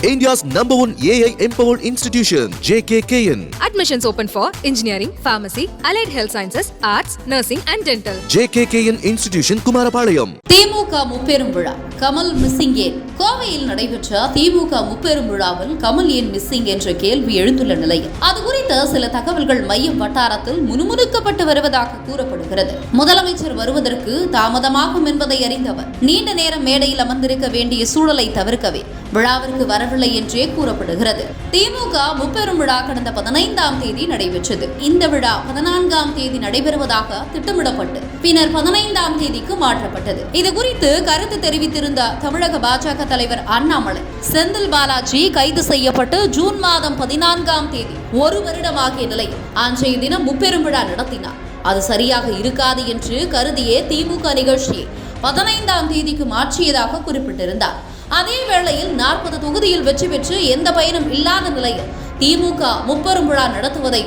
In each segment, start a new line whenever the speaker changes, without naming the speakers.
India's #1 AI empowered institution, JKKN.
Admissions open for engineering, pharmacy, allied health sciences, arts, nursing and dental.
JKKN Institution, Kumarapalayam.
திமுக முப்பெரும் விழா Kamal missing ஏன்? கோவையில் நடைபெற்ற திமுக முப்பெரும் விழாவில் கமல் ஏன் மிஸ்ஸிங் என்ற கேள்வி எழுந்துள்ள நிலையில் அது குறித்த சில தகவல்கள் மையம் வட்டாரத்தில் முணுமுணுக்கப்பட்டு வருவதாக கூறப்படுகிறது. முதலமைச்சர் வருவதற்கு தாமதமாகும் என்பதை அறிந்தவர் நீண்ட நேரம் மேடையில் அமர்ந்திருக்க வேண்டிய சூழலை தவிர்க்கவே விழாவிற்கு வரவில்லை என்றே கூறப்படுகிறது. திமுக முப்பெரும் விழா கடந்த 15ஆம் தேதி நடைபெற்றது. இந்த விழா 14ஆம் தேதி நடைபெறுவதாக திட்டமிடப்பட்டு பின்னர் 15ஆம் தேதிக்கு மாற்றப்பட்டது. இது குறித்து கருத்து தெரிவித்திருந்த தமிழக பாஜக தலைவர் அண்ணாமலை, செந்தில் பாலாஜி கைது செய்யப்பட்டு ஜூன் மாதம் 14ஆம் தேதி ஒரு வருடமாகிய நிலையில் அன்றைய தினம் முப்பெரும் விழா நடத்தினார். அது சரியாக இருக்காது என்று கருதியே திமுக நிகழ்ச்சியை 15ஆம் தேதிக்கு மாற்றியதாக குறிப்பிட்டிருந்தார். அதே வேளையில் 40 தொகுதியில் வெற்றி பெற்று எந்த பயனும் இல்லாத நிலையில் திமுக முப்பெரும் விழா நடத்துவதை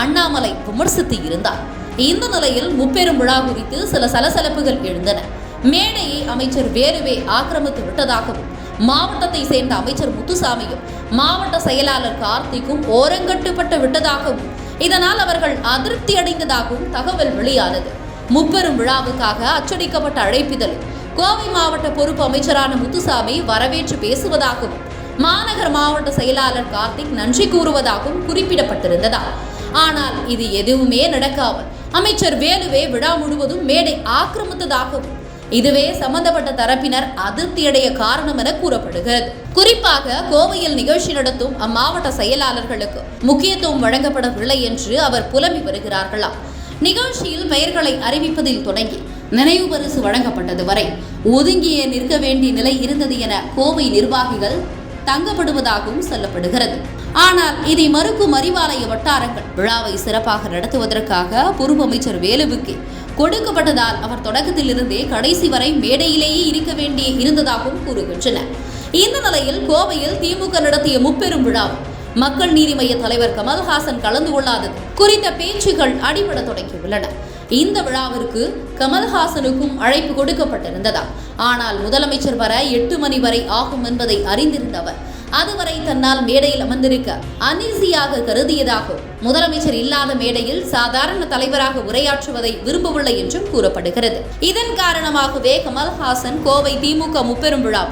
அண்ணாமலை விமர்சித்து இருந்தார். இந்த நிலையில் முப்பெரும் விழா குறித்து சில சலசலப்புகள் எழுந்தன. மேடையை அமைச்சர் வேலுவே ஆக்கிரமித்து விட்டதாகவும், மாவட்டத்தை சேர்ந்த அமைச்சர் முத்துசாமியும் மாவட்ட செயலாளர் கார்த்திக்கும் ஓரங்கட்டுப்பட்டு விட்டதாகவும், இதனால் அவர்கள் அதிருப்தி அடைந்ததாகவும் தகவல் வெளியானது. முப்பெரும் விழாவுக்காக அச்சடிக்கப்பட்ட அழைப்பிதழில் கோவை மாவட்ட பொறுப்பு அமைச்சரான முத்துசாமி வரவேற்று பேசுவதாகவும், மாநகர் மாவட்ட செயலாளர் கார்த்திக் நன்றி கூறுவதாகவும் குறிப்பிடப்பட்டிருந்ததா. ஆனால் இது எதுவுமே நடக்காமல் அமைச்சர் வேலுவே விழா முழுவதும் மேடை ஆக்கிரமித்ததாகவும், இதுவே சம்பந்தப்பட்ட தரப்பினர் அதிருப்தியடைய காரணம் என கூறப்படுகிறது. குறிப்பாக கோவையில் நிகழ்ச்சி நடத்தும் அம்மாவட்ட செயலாளர்களுக்கு முக்கியத்துவம் வழங்கப்படவில்லை என்று அவர் புலம்பி வருகிறார்களாம். நிகழ்ச்சியில் பெயர்களை அறிவிப்பதில் தொடங்கி நினைவு பரிசு வழங்கப்பட்டது வரை ஒதுங்கியே நிற்க வேண்டிய நிலை இருந்தது என கோவை நிர்வாகிகள் தங்கப்படுவதாகவும் சொல்லப்படுகிறது. ஆனால் இதை மறுக்கும் அறிவாலய வட்டாரங்கள் விழாவை சிறப்பாக நடத்துவதற்காக பொறுப்பு அமைச்சர் வேலுவுக்கு கொடுக்கப்பட்டதால் அவர் தொடக்கத்தில் இருந்தே கடைசி வரை மேடையிலேயே இருக்க வேண்டிய இருந்ததாகவும் கூறுகின்றன. இந்த நிலையில் கோவையில் திமுக நடத்திய முப்பெரும் விழா மக்கள் நீதி மய்ய தலைவர் கமல்ஹாசன் கலந்து கொள்ளாதது குறித்த பேச்சுகள் அடிபட தொடங்கியுள்ளன. இந்த விழாவிற்கு கமல்ஹாசனுக்கும் அழைப்பு கொடுக்கப்பட்டிருந்ததா. ஆனால் முதலமைச்சர் வர 8 மணி வரை ஆகும் என்பதை அறிந்திருந்தவர் அதுவரை தன்னால் மேடையில் அமர்ந்திருக்க அனீசியாக கருதியதாகவும், முதலமைச்சர் இல்லாத மேடையில் சாதாரண தலைவராக உரையாற்றுவதை விரும்பவில்லை என்றும் கூறப்படுகிறது. இதன் காரணமாகவே கமல்ஹாசன் கோவை திமுக முப்பெரும் விழா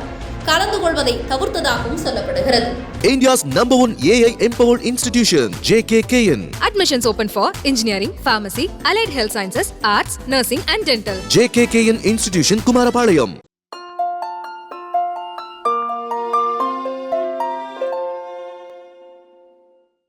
கலந்து கொள்வதை தவிர்த்ததாகவும் சொல்லப்படுகிறது.
India's #1 AI empowered institution, JKKN.
Admissions open for engineering, pharmacy, allied health sciences, arts, nursing and dental.
JKKN Institution, Kumarapalayam.